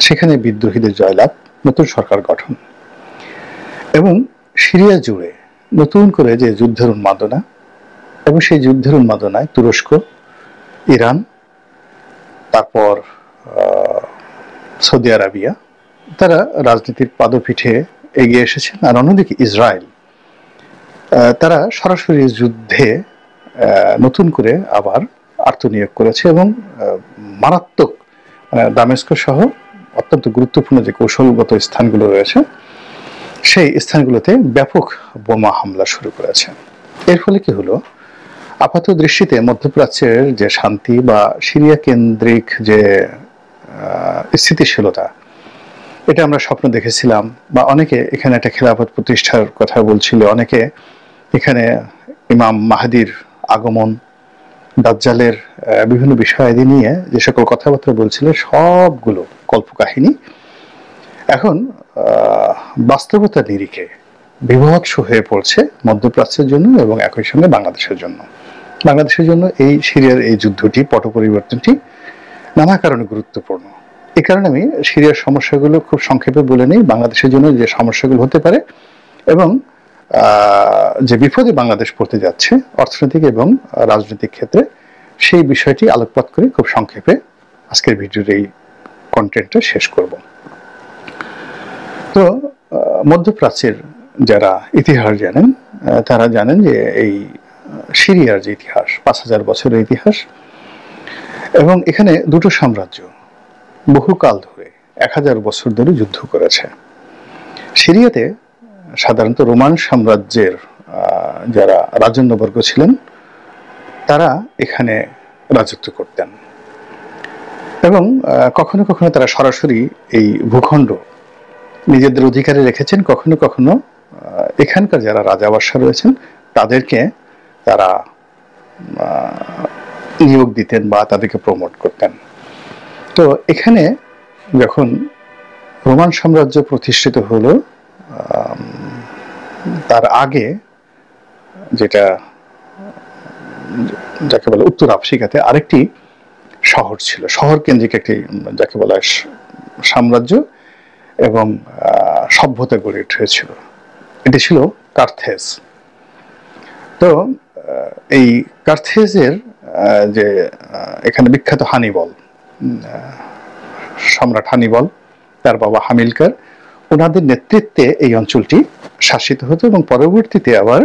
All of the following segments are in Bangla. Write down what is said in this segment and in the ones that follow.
সেখানে বিদ্রোহীদের জয়লাভ, নতুন সরকার গঠন এবং সিরিয়া জুড়ে নতুন করে যে যুদ্ধের উন্মাদনা এবং সেই যুদ্ধের উন্মাদনায় তুরস্ক, ইরান, তারপর সৌদি আরবিয়া তারা রাজনীতির পাদপীঠে এগিয়ে এসেছেন। আর অন্যদিকে ইসরায়েল তারা সরাসরি যুদ্ধে নতুন করে আবার আত্মনিয়োগ করেছে এবং মারাত্মক দামেস্ক সহ অত্যন্ত গুরুত্বপূর্ণ যে কৌশলগত স্থানগুলো রয়েছে সেই স্থানগুলোতে ব্যাপক বোমা হামলা শুরু করেছে। এর ফলে কি হলো, আপাত দৃষ্টিতে মধ্যপ্রাচ্যের যে শান্তি বা সিরিয়া কেন্দ্রিক যে স্থিতিশীলতা, এটা আমরা স্বপ্ন দেখেছিলাম, বা অনেকে এখানে একটা খেলাফত প্রতিষ্ঠার কথা বলছিল, অনেকে এখানে ইমাম মাহদির আগমন, দাজ্জালের বিভিন্ন বিষয়াদি নিয়ে যে সকল কথাবার্তা বলছিল সবগুলো কল্পকাহিনী এখন বাস্তবতার নিরিখে বিভৎস হয়ে পড়ছে মধ্যপ্রাচ্যের জন্য এবং একই সঙ্গে বাংলাদেশের জন্য। বাংলাদেশের জন্য এই সিরিয়ার এই যুদ্ধটি, পট পরিবর্তনটি নানা কারণে গুরুত্বপূর্ণ। এই কারণে আমি সিরিয়ার সমস্যাগুলো খুব সংক্ষেপে বলে নিই, বাংলাদেশের জন্য যে সমস্যাগুলো হতে পারে এবং যে বিপদে বাংলাদেশ পড়তে যাচ্ছে অর্থনৈতিক এবং রাজনৈতিক ক্ষেত্রে, সেই বিষয়টি আলোকপাত করে খুব সংক্ষেপে আজকের ভিডিওর এই কন্টেন্টটা শেষ করব। তো মধ্যপ্রাচ্যের যারা ইতিহাস জানেন তারা জানেন যে এই সিরিয়ার যে ইতিহাস 5000 বছরের ইতিহাস, এবং এখানে দুটো সাম্রাজ্য বহুকাল ধরে 1000 বছর ধরে যুদ্ধ করেছে। সিরিয়াতে সাধারণত রোমান সাম্রাজ্যের যারা রাজন্যবর্গ ছিলেন তারা এখানে রাজত্ব করতেন এবং কখনো কখনো তারা সরাসরি এই ভূখণ্ড নিজেদের অধিকারে রেখেছেন, কখনো কখনো এখানকার যারা রাজাবাদশাহ রয়েছেন তাদেরকে তারা নিয়োগ দিতেন বা তাদেরকে প্রমোট করতেন। তো এখানে যখন রোমান সাম্রাজ্য প্রতিষ্ঠিত হলো, তার আগে যেটা যাকে বলে উত্তর আফ্রিকাতে আরেকটি শহর ছিল, শহর কেন্দ্রিক একটি যাকে বলা সাম্রাজ্য এবং সভ্যতা গড়ে উঠেছিল, এটি ছিল কার্থেজ। তো এই কার্থেজের যে এখানে বিখ্যাত হানিবল, সম্রাট হানিবল, তার বাবা হামিলকার, ওনাদের নেতৃত্বে এই অঞ্চলটি শাসিত হতো এবং পরবর্তীতে আবার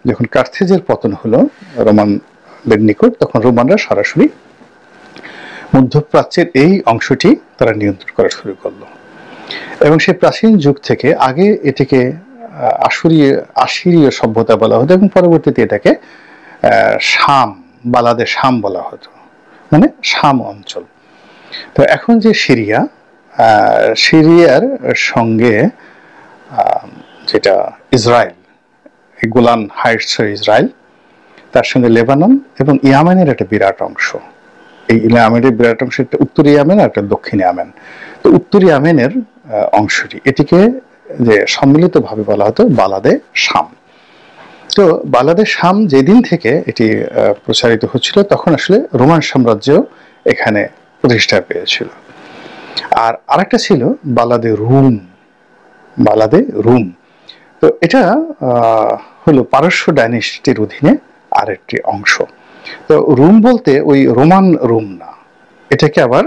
যখন কার্থেজের পতন হলো রোমানদের নিকট, তখন রোমানরা সরাসরি মধ্যপ্রাচ্যের এই অংশটি তারা নিয়ন্ত্রণ করা শুরু করলো এবং সেই প্রাচীন যুগ থেকে আগে এটিকে আশিরীয় সভ্যতা বলা হতো এবং পরবর্তীতে এটাকে শাম, বালাদে শাম বলা হতো, মানে শাম অঞ্চল। তো এখন যে সিরিয়ার সঙ্গে যেটা ইসরায়েল, গোলান হাইটস ইসরায়েল, তার সঙ্গে লেবানন এবং ইয়ামেনের একটা বিরাট অংশ, এই ইয়ামেনের বিরাট অংশ, একটা উত্তর ইয়ামেন আর একটা দক্ষিণ ইয়ামেন। তো উত্তর ইয়ামেনের অংশটি, এটিকে যে সম্মিলিতভাবে বলা হতো বালাদে শাম। তো বালাদে শাম যেদিন থেকে এটি প্রচারিত হচ্ছিল তখন আসলে রোমান সাম্রাজ্য এখানে প্রতিষ্ঠা পেয়েছিল। আর আরেকটা ছিল বালাদে রুম। তো এটা হলো পারস্য ডাইনেস্টির অধীনে আরেকটি অংশ। তো রুম বলতে ওই রোমান রুম না, এটাকে আবার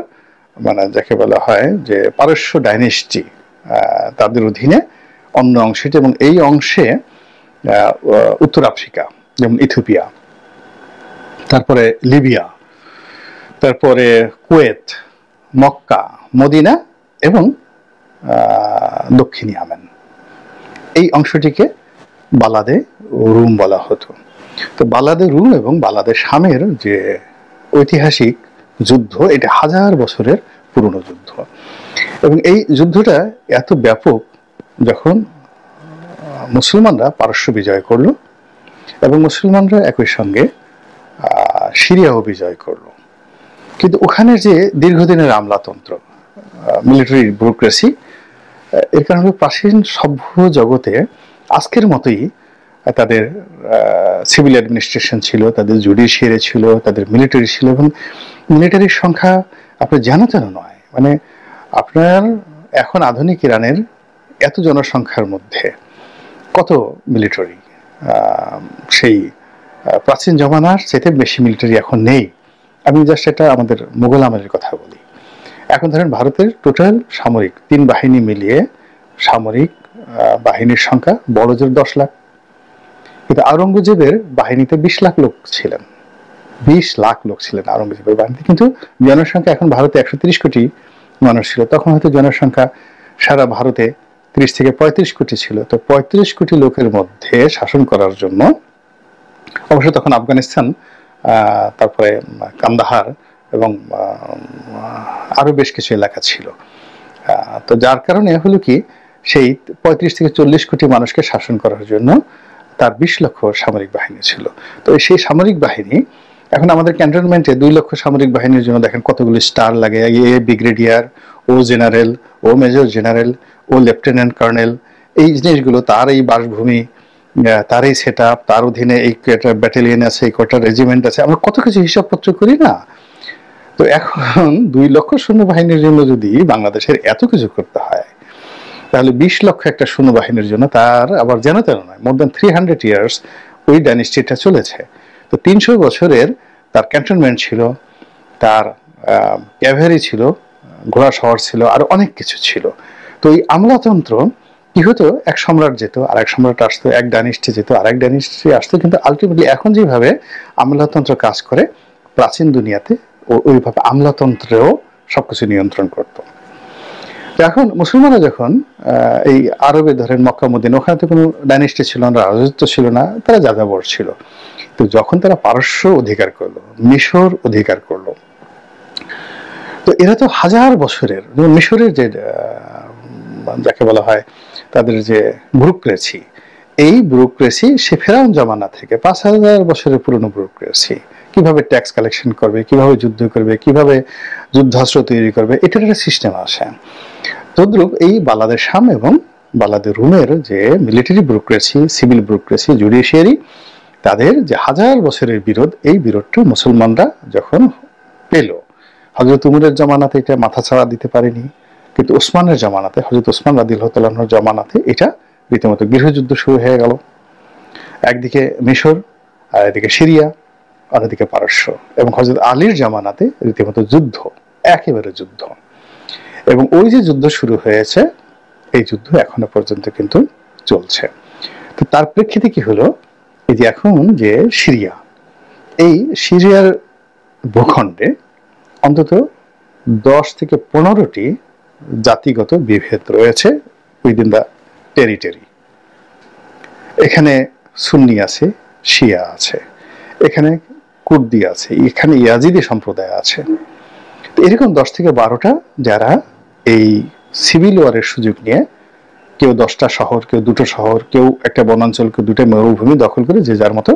মানে যাকে বলা হয় যে পারস্য ডাইনেস্টি তাদের অধীনে অন্য অংশটি, এবং এই অংশে উত্তর আফ্রিকা যেমন ইথিওপিয়া, তারপরে লিবিয়া, তারপরে কুয়েত, মক্কা, মদিনা এবং দক্ষিণ ইয়ামেন, এই অংশটিকে বালাদে রুম বলা হতো। তো বালাদে রুম এবং বালাদে শামের যে ঐতিহাসিক যুদ্ধ, এটা 1000 বছরের পুরনো যুদ্ধ এবং এই যুদ্ধটা এত ব্যাপক যখন মুসলমানরা পারস্য বিজয় করলো এবং মুসলমানরা একই সঙ্গে সিরিয়াও বিজয় করলো। কিন্তু ওখানে যে দীর্ঘদিনের আমলাতন্ত্র, মিলিটারি ব্যুরোক্রেসি, এর কারণে প্রাচীন সভ্য জগতে আজকের মতোই তাদের সিভিল অ্যাডমিনিস্ট্রেশন ছিল, তাদের জুডিশিয়ারি ছিল, তাদের মিলিটারি ছিল এবং মিলিটারির সংখ্যা আপনার যেন তেন নয়, মানে আপনার এখন আধুনিক ইরানের এত জনসংখ্যার মধ্যে কত মিলিটারি, সেই প্রাচীন জমানার চেয়ে বেশি মিলিটারি এখন নেই। আমি জাস্ট এটা আমাদের মুঘল আমলের কথা বলি। এখন ধরেন ভারতের টোটাল সামরিক 3 বাহিনী মিলিয়ে সামরিক বাহিনীর সংখ্যা বড় জোর 10 লাখ, কিন্তু আওরঙ্গজেবের বাহিনীতে 20 লাখ লোক ছিলেন। 20 লাখ লোক ছিলেন আওরঙ্গজেবের বাহিনীতে, কিন্তু জনসংখ্যা এখন ভারতে 130 কোটি মানুষ ছিল। তখন হয়তো জনসংখ্যা সারা ভারতে 30 থেকে 35 কোটি ছিল। তো 35 কোটি লোকের মধ্যে শাসন করার জন্য, অবশ্য তখন আফগানিস্তান, তারপরে কান্দাহার এবং আরো বেশ কিছু এলাকা ছিল। তো যার কারণে হলো কি, সেই 35 থেকে 40 কোটি মানুষকে শাসন করার জন্য তার 20 লক্ষ সামরিক বাহিনী ছিল। তো সেই সামরিক বাহিনী এখন আমাদের ক্যান্টনমেন্টে 2 লক্ষ সামরিক বাহিনীর জন্য দেখেন কতগুলো স্টার লাগে, এ ব্রিগেডিয়ার, ও জেনারেল, ও মেজর জেনারেল, ও লেফটেন্যান্ট কর্নেল। এই জিনিসগুলো, তার এই বাসভূমি, তার এই সেট আপ, তার অধীনে এই ব্যাটালিয়ন আছে, এই কটা রেজিমেন্ট আছে, আমরা কত কিছু হিসাবপত্র করি না। তো এখন 2 লক্ষ সৈন্যবাহিনীর জন্য যদি বাংলাদেশের এত কিছু করতে হয়, তাহলে 20 লক্ষ একটা সৈন্যবাহিনীর জন্য তার আবার যেন তেন নয়, মোর দ্যান 300 ইয়ার্স ওই ডাইনেস্টিটা চলেছে। তো 300 বছরের তার ক্যান্টনমেন্ট ছিল, তার ক্যাভারি ছিল, ঘোড়া শহর ছিল, আর অনেক কিছু ছিল। তো এই আমলাতন্ত্র কি হতো, এক সম্রাট যেত, আর এক সম্রাট আসতো, এক ডাইনেস্টি যেত, আর এক ডাইনেস্টি আসতো, কিন্তু আলটিমেটলি এখন যেভাবে আমলাতন্ত্র কাজ করে প্রাচীন দুনিয়াতে ওইভাবে আমলাতন্ত্রেও সবকিছু নিয়ন্ত্রণ করত। এখন মুসলমানরা যখন এই আরবে ধরেন মক্কা মদিনা, ওখানে তো কোনো ডাইনেস্টি ছিল না, রাজত্ব ছিল না, তারা যাযাবর ছিল। তো যখন তারা পারস্য অধিকার করলো, মিশর অধিকার করলো, তো এরা তো হাজার বছরের, যেমন মিশরের যে যাকে বলা হয় তাদের যে ব্যুরোক্রেসি, এই ব্যুরোক্রেসি সে ফেরাউন জমানা থেকে 5000 বছরের পুরনো ব্যুরোক্রেসি। কিভাবে ট্যাক্স কালেকশন করবে, কিভাবে যুদ্ধ করবে, কিভাবে যুদ্ধাস্ত্র তৈরি করবে, এটার একটা সিস্টেম আসে। তদ্রূপ এই বালাদের শাম এবং বালাদের রুমের যে military bureaucracy, civil bureaucracy, judiciary, তাদের যে হাজার বছরের বিরোধ, এই বিরোধটা মুসলমানরা যখন পেল, হযরত উমরের জামানাতে এটা মাথা ছাড়া দিতে পারেনি, কিন্তু ওসমানের জামানাতে, হযরত ওসমান রাদিয়াল্লাহু তাআলা আনহুর জামানাতে এটা রীতিমতো গৃহযুদ্ধ শুরু হয়ে গেল। একদিকে মিশর, আর এদিকে সিরিয়া, অন্যদিকে পারস্য, এবং হযরত আলীর জামানাতে রীতিমতো যুদ্ধ, একেবারে যুদ্ধ। এবং ওই যে যুদ্ধ শুরু হয়েছে, এই যুদ্ধ এখনো পর্যন্ত কিন্তু চলছে। তো তার প্রেক্ষিতে কি হলো, এই যে এখন যে সিরিয়া, এই সিরিয়ার ভূখণ্ডে অন্তত 10 থেকে 15টি জাতিগত বিভেদ রয়েছে উইদিন দ্য টেরিটরি। এখানে সুন্নি আছে, শিয়া আছে, এখানে কুর্দি আছে, এখানে ইয়াজিদি সম্প্রদায় আছে। এরকম 10 থেকে 12টা যারা এই সিভিল ওয়ারের সুযোগ নিয়ে, কেউ 10টা শহর, কেউ 2টো শহর, কেউ একটা বনাঞ্চল, কেউ 2টা মরুভূমি দখল করে যে যার মতো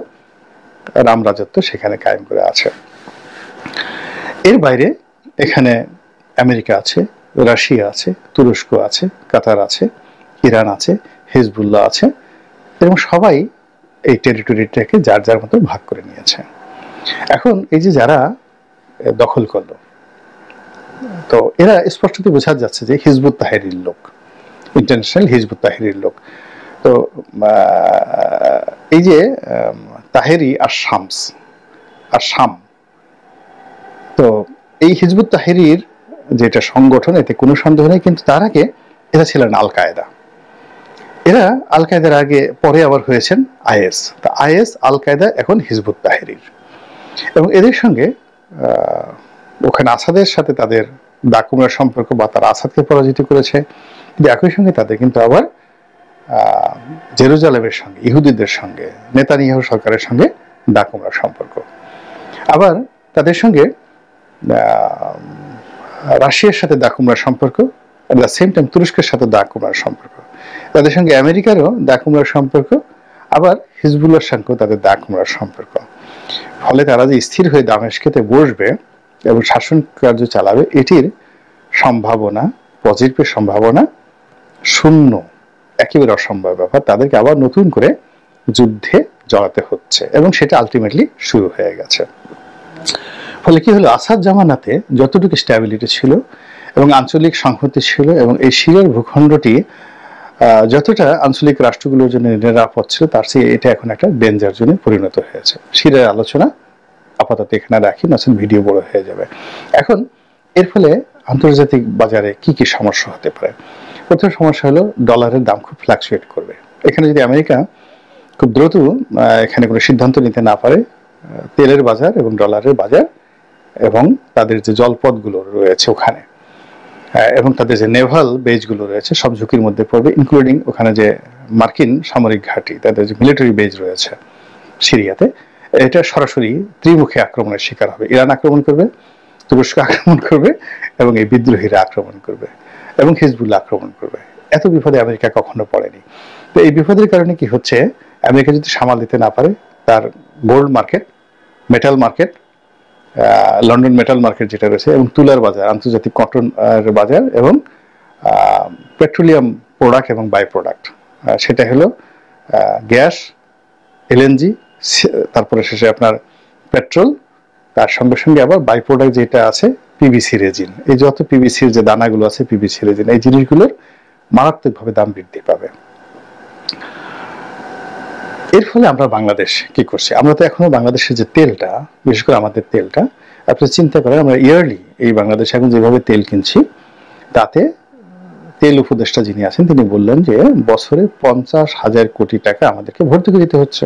রাম রাজত্ব সেখানে কায়েম করে আছে। এর বাইরে এখানে আমেরিকা আছে, রাশিয়া আছে, তুরস্ক আছে, কাতার আছে, ইরান আছে, হিজবুল্লাহ আছে, এবং সবাই এই টেরিটরিটাকে যার যার মতো ভাগ করে নিয়েছে। এখন এই যে যারা দখল করলো, তো এরা স্পষ্টতই বোঝা যাচ্ছে যে হিজবুত তাহরির লোক, ইন্টারন্যাশনাল হিজবুত তাহরির লোক। তো এই যে তাহেরি আর শামস আর শাম, তো এই হিজবুত তাহরির যেটা সংগঠন, এতে কোনো সন্দেহ নেই, কিন্তু তার আগে এরা ছিলেন আল কায়দা। এরা আল কায়দার আগে, পরে আবার হয়েছেন আইএস। তা আইএস, আল কায়দা, এখন হিজবুত তাহরির। এবং এদের সঙ্গে ওখানে আসাদের সাথে তাদের দাকুমরার সম্পর্ক, বা তারা আসাদকে পরাজিত করেছে, কিন্তু একই সঙ্গে তাদের কিন্তু আবার জেরুজালেমের সঙ্গে, ইহুদিদের সঙ্গে, নেতানিয়াহু সরকারের সঙ্গে দাকুমরার সম্পর্ক। আবার তাদের সঙ্গে রাশিয়ার সাথে দাকুমরার সম্পর্ক, এট দ্য সেম টাইম তুরস্কের সাথে দাকুমরার সম্পর্ক, তাদের সঙ্গে আমেরিকারও দাকুমরার সম্পর্ক, আবার হিজবুল্লাহর সঙ্গেও তাদের দাকুমরার সম্পর্ক। ফলে তারা যে স্থির হয়ে দামেস্কেতে বসবে এবং শাসন কার্য চালাবে, এটির সম্ভাবনা, পজিটিভ সম্ভাবনা শূন্য, একেবারে অসম্ভব ব্যাপার। তাদেরকে আবার নতুন করে যুদ্ধে জড়াতে হচ্ছে, এবং সেটা আলটিমেটলি শুরু হয়ে গেছে। ফলে কি হলো, আসাদ জামানাতে যতটুকু স্ট্যাবিলিটি ছিল এবং আঞ্চলিক সংহতি ছিল, এবং এই সিরিয়ার ভূখণ্ডটি যতটা আঞ্চলিক রাষ্ট্রগুলোর জন্য নিরাপদ ছিল তার চেয়ে এটা এখন একটা ডেঞ্জার জোনে পরিণত হয়েছে। সিরিয়ার আলোচনা আপাতত এখানে রাখি, নচেত ভিডিও বড় হয়ে যাবে। এখন এর ফলে আন্তর্জাতিক বাজারে কি কি সমস্যা হতে পারে? প্রথম সমস্যা হলো ডলারের দাম খুব ফ্লাকচুয়েট করবে। এখানে যদি আমেরিকা খুব দ্রুত এখানে কোনো সিদ্ধান্ত নিতে না পারে, তেলের বাজার এবং ডলারের বাজার এবং তাদের যে জলপথগুলো রয়েছে ওখানে এবং তাদের যে নেভাল বেজগুলো রয়েছে সব ঝুঁকির মধ্যে পড়বে, ইনক্লুডিং ওখানে যে মার্কিন সামরিক ঘাঁটি, তাদের যে মিলিটারি বেজ রয়েছে সিরিয়াতে, এটা সরাসরি ত্রিমুখী আক্রমণের শিকার হবে। ইরান আক্রমণ করবে, তুরস্ক আক্রমণ করবে এবং এই বিদ্রোহীরা আক্রমণ করবে এবং হিজবুল্লাহ আক্রমণ করবে। এত বিপদে আমেরিকা কখনো পড়েনি। তো এই বিপদের কারণে কি হচ্ছে, আমেরিকা যদি সামাল দিতে না পারে, তার gold market, metal market, London metal market যেটা রয়েছে, এবং তুলার বাজার, আন্তর্জাতিক কটন বাজার, এবং পেট্রোলিয়াম প্রোডাক্ট এবং বাই প্রোডাক্ট, সেটা হলো গ্যাস, এলএনজি, তারপরে শেষে আপনার পেট্রোল, তার সঙ্গে সঙ্গে আবার বাই প্রোডাক্ট যেটা আছে পিভিসি রেজিন, এই যত পিভিসির যে দানাগুলো আছে পিভিসি রেজিন, এই জিনিসগুলোর মারাত্মকভাবে দাম বৃদ্ধি পাবে। এর ফলে আমরা বাংলাদেশ কি করছি, আমরা তো এখনো বাংলাদেশের যে তেলটা, বিশেষ করে আমাদের তেলটা, আপনি চিন্তা করেন আমরা ইয়ারলি এই বাংলাদেশে এখন যেভাবে তেল কিনছি, তাতে তেল উপদেষ্টা যিনি আছেন তিনি বললেন যে বছরে 50,000 কোটি টাকা আমাদেরকে ভর্তুকি দিতে হচ্ছে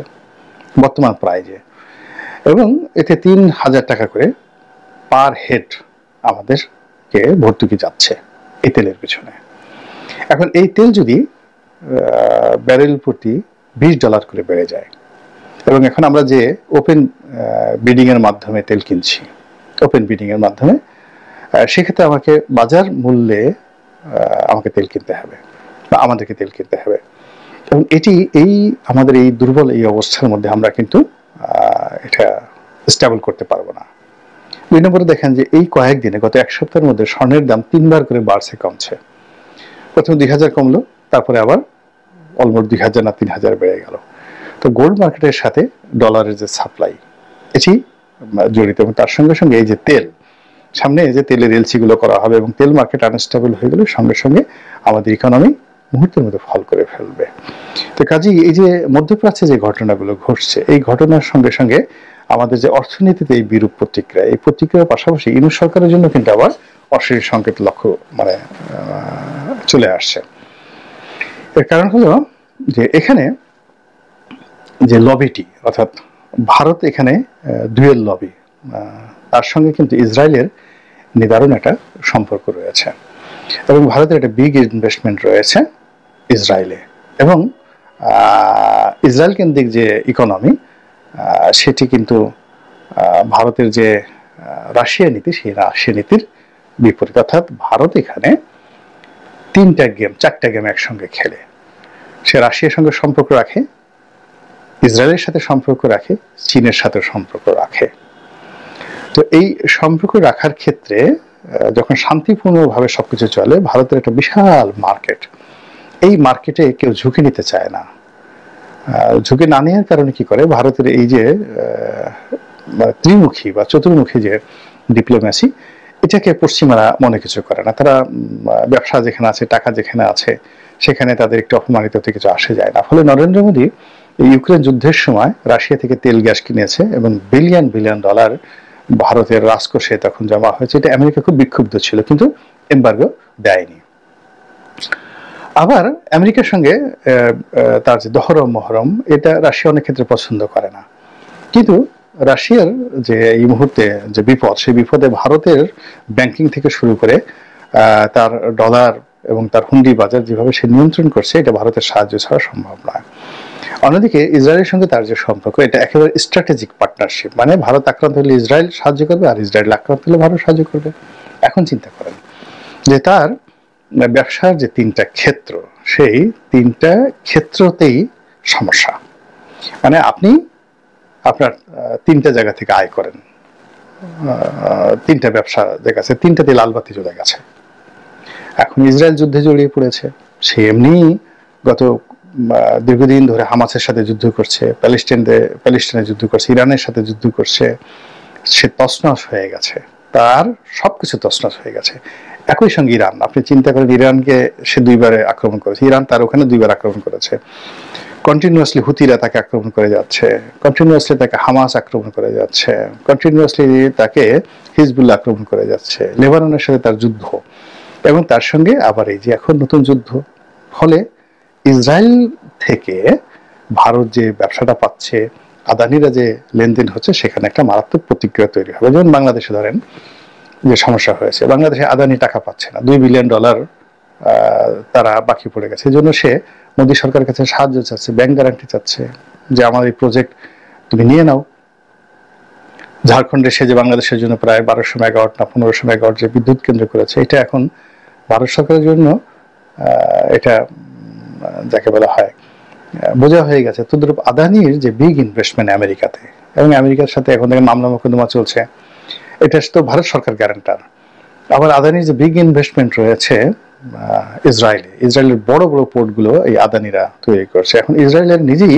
বর্তমান প্রাইজে, এবং এতে 3,000 টাকা করে পার হেড আমাদেরকে ভর্তুকি যাচ্ছে এই তেলের পিছনে। এখন এই তেল যদি ব্যারেল প্রতি $20 করে বেড়ে যায়, এবং এখন আমরা যে ওপেন বিডিং এর মাধ্যমে তেল কিনছি, ওপেন বিডিং এর মাধ্যমে, সেক্ষেত্রে আমাকে বাজার মূল্যে আমাকে তেল কিনতে হবে বা আমাদেরকে তেল কিনতে হবে, এবং এটি এই আমাদের এই দুর্বল এই অবস্থার মধ্যে আমরা কিন্তু এটা স্টেবল করতে পারবো না। 2 নম্বরে দেখেন যে এই কয়েকদিনে, গত এক সপ্তাহের মধ্যে স্বর্ণের দাম 3 বার করে বাড়ছে কমছে। প্রথমে 2,000 কমলো, তারপরে আবার অলমোস্ট 2,000 না 3,000 বেড়ে গেল। তো গোল্ড মার্কেটের সাথে ডলারের যে সাপ্লাই এটি জড়িত, এবং তার সঙ্গে সঙ্গে এই যে তেল, সামনে এই যে তেলের এলসি গুলো করা হবে এবং তেল মার্কেট আনস্টেবল হয়ে গেলে সঙ্গে সঙ্গে আমাদের ইকোনমি মুহূর্তের মধ্যে ফল করে ফেলবে। তো কাজেই এই যে মধ্যপ্রাচ্যে যে ঘটনাগুলো ঘটছে, এই ঘটনার সঙ্গে সঙ্গে আমাদের যে অর্থনীতিতে এই বিরূপ প্রতিক্রিয়া, এই প্রতিক্রিয়ার পাশাপাশি ইউনূস সরকারের জন্য কিন্তু আবার অশরীর সংকেত লক্ষ্য চলে আসছে। এর কারণ হলো যে এখানে যে লবিটি, অর্থাৎ ভারত এখানে ডুয়েল লবি, তার সঙ্গে কিন্তু ইসরায়েলের নিদারুণ একটা সম্পর্ক রয়েছে, এবং ভারতের একটা বিগ ইনভেস্টমেন্ট রয়েছে ইসরায়েলে, এবং ইসরায়েল কেন্দ্রিক যে ইকোনমি সেটি কিন্তু ভারতের যে রাশিয়া নীতি, সেই রাশিয়া নীতির বিপরীত। অর্থাৎ ভারত এখানে 4টা গেম একসঙ্গে খেলে, সে রাশিয়ার সঙ্গে সম্পর্ক রাখে, ইসরায়েলের সাথে সম্পর্ক রাখে, চীনের সাথে সম্পর্ক রাখে। তো এই সম্পর্ক রাখার ক্ষেত্রে যখন শান্তিপূর্ণভাবে সবকিছু চলে, ভারতের একটা বিশাল মার্কেট, এই মার্কেটে কেউ ঝুঁকি নিতে চায় না। ঝুঁকি না নেওয়ার কারণে কি করে, ভারতের এই যে ত্রিমুখী বা চতুর্মুখী যে ডিপ্লোম্যাসি, এটাকে পশ্চিমারা মনে কিছু করে না। তারা ব্যবসা যেখানে আছে, টাকা যেখানে আছে, সেখানে তাদের একটু অপমানিত হতে কিছু আসে যায় না। ফলে নরেন্দ্র মোদী ইউক্রেন যুদ্ধের সময় রাশিয়া থেকে তেল গ্যাস কিনেছে এবং বিলিয়ন বিলিয়ন ডলার ভারতের রাজকোষে তখন জমা হয়েছে। এটা আমেরিকা খুব বিক্ষুব্ধ ছিল, কিন্তু এমবার্গো দেয়নি। আবার আমেরিকার সঙ্গে তার যে দহরম মহরম, এটা রাশিয়া অনেক ক্ষেত্রে পছন্দ করে না, কিন্তু রাশিয়ার যে এই মুহূর্তে যে বিপদ, সেই বিপদে ভারতের ব্যাংকিং থেকে শুরু করে তার ডলার এবং তার হুন্ডি বাজার যেভাবে সে নিয়ন্ত্রণ করছে, এটা ভারতের সাহায্য ছাড়া সম্ভব নয়। অন্যদিকে ইসরায়েলের সঙ্গে তার যে সম্পর্ক, এটা একেবারে স্ট্র্যাটেজিক পার্টনারশিপ, মানে ভারত আক্রান্ত হলে ইসরায়েল সাহায্য করবে, আর ইসরায়েল আক্রান্ত হলে ভারত সাহায্য করবে। এখন চিন্তা করেন যে তার ব্যবসার যে 3টা ক্ষেত্র, সেই 3টা ক্ষেত্রতেই সমস্যা। মানে আপনি আপনার 3টা জায়গা থেকে আয় করেন, 3টা ব্যবসা জায়গা আছে, 3টাতে লালবাতি জ্বলে গেছে। এখন ইসরায়েল যুদ্ধে জড়িয়ে পড়েছে, সে এমনি গত দীর্ঘদিন ধরে হামাসের সাথে যুদ্ধ করছে, প্যালেস্টাইনে যুদ্ধ করছে, ইরানের সাথে যুদ্ধ করছে, সে তছনছ হয়ে গেছে, তার সবকিছু তছনছ হয়ে গেছে। একই সঙ্গে ইরান, আপনি চিন্তা করেন ইরানকে সে 2 বারে আক্রমণ করেছে, ইরান তার ওখানে 2 বার আক্রমণ করেছে, কন্টিনিউয়াসলি হুতিরা তাকে আক্রমণ করে যাচ্ছে, কন্টিনিউয়াসলি তাকে হামাস আক্রমণ করে যাচ্ছে, কন্টিনিউয়াসলি তাকে হিজবুল্লাহ আক্রমণ করে যাচ্ছে, লেবাননের সাথে তার যুদ্ধ, এবং তার সঙ্গে আবার এই যে এখন নতুন যুদ্ধ। ফলে ইসরায়েল থেকে ভারত যে ব্যবসাটা পাচ্ছে, আদানিরা যে লেনদেন হচ্ছে, সেখানে একটা মারাত্মক প্রতিক্রিয়া তৈরি হবে। যেমন বাংলাদেশে ধরেন যে সমস্যা হয়েছে, বাংলাদেশে আদানি টাকা পাচ্ছে না, $2 বিলিয়ন তারা বাকি পড়ে গেছে। এই জন্য সে মোদী সরকারের কাছে সাহায্য চাচ্ছে, ব্যাংক গ্যারান্টি চাচ্ছে যে আমার এই প্রজেক্ট তুমি নিয়ে নাও। ঝাড়খণ্ডে সে যে বাংলাদেশের জন্য প্রায় 1200 মেগাওয়াট না 1500 মেগাওয়াট যে বিদ্যুৎ কেন্দ্র করেছে, এটা এখন ভারত সরকারের জন্য এটা যাকে বলা হয় বোঝা হয়ে গেছে। তদ্রুপ আদানির যে বিগ ইনভেস্টমেন্ট আমেরিকাতে, এবং আমেরিকার সাথে এখন থেকে মামলা মোকদ্দমা চলছে, এটা তো ভারত সরকার গ্যারান্টার। আবার আদানির যে বিগ ইনভেস্টমেন্ট রয়েছে ইসরায়েলের বড় বড় পোর্টগুলো এই আদানিরা তৈরি করছে। এখন ইসরায়েলের নিজেই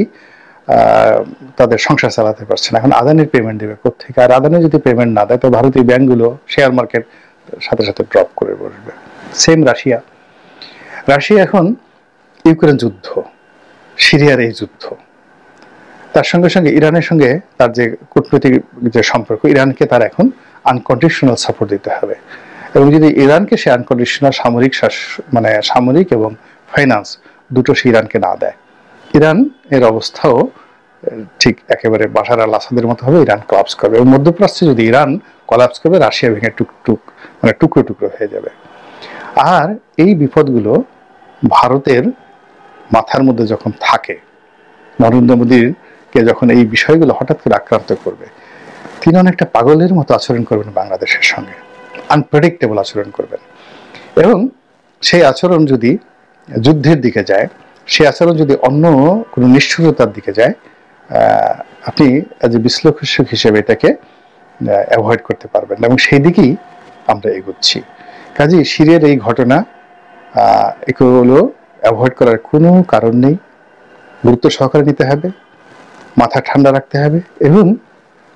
তাদের সংসার চালাতে পারছে না, এখন আদানির পেমেন্ট দেবে কোত্থেকে? আর আদানি যদি পেমেন্ট না দেয় তো ভারতীয় ব্যাংকগুলো শেয়ার মার্কেট সাথে সাথে ড্রপ করে বসবে। সেম রাশিয়া এখন ইউক্রেন যুদ্ধ, সিরিয়ার এই যুদ্ধ, তার সঙ্গে সঙ্গে ইরানের সঙ্গে তার যে কূটনৈতিক যে সম্পর্ক, ইরানকে তার এখন আনকন্ডিশনাল সাপোর্ট দিতে হবে। এবং যদি ইরানকে সে আনকন্ডিশনাল সামরিক এবং ফাইন্যান্স দুটো সে ইরানকে না দেয়, ইরান এর অবস্থাও ঠিক একেবারে বাশার আল আসাদের মতো হবে, ইরান কলাপস করবে। এবং মধ্যপ্রাচ্যে যদি ইরান কলাপস করবে, রাশিয়া ভেঙে টুকরো টুকরো হয়ে যাবে। আর এই বিপদগুলো ভারতের মাথার মধ্যে যখন থাকে, নরেন্দ্র মোদীকে যখন এই বিষয়গুলো হঠাৎ করে আক্রান্ত করবে, তিনি অনেকটা পাগলের মতো আচরণ করবেন বাংলাদেশের সঙ্গে, আনপ্রেডিক্টেবল আচরণ করবেন। এবং সেই আচরণ যদি যুদ্ধের দিকে যায়, সেই আচরণ যদি অন্য কোনো নিষ্ঠুরতার দিকে যায়, আপনি এজ এ বিশ্লেষক হিসেবে এটাকে অ্যাভয়েড করতে পারবেন। এবং সেই দিকেই আমরা এগোচ্ছি। কাজেই সিরিয়ার এই ঘটনা এগুলো অ্যাভয়েড করার কোনো কারণ নেই, গুরুত্ব সহকারে নিতে হবে, মাথা ঠান্ডা রাখতে হবে, এবং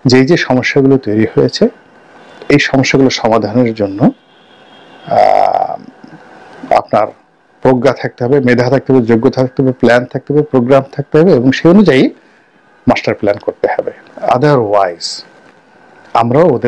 যে সমস্যাগুলো তৈরি হয়েছে এই সমস্যাগুলো সমাধানের জন্য আপনার প্রজ্ঞা থাকতে হবে, মেধা থাকতে হবে, যোগ্যতা থাকতে হবে, প্ল্যান থাকতে হবে, প্রোগ্রাম থাকতে হবে, এবং সেই অনুযায়ী মাস্টার প্ল্যান করতে হবে। আদারওয়াইজ আমরাও ওদের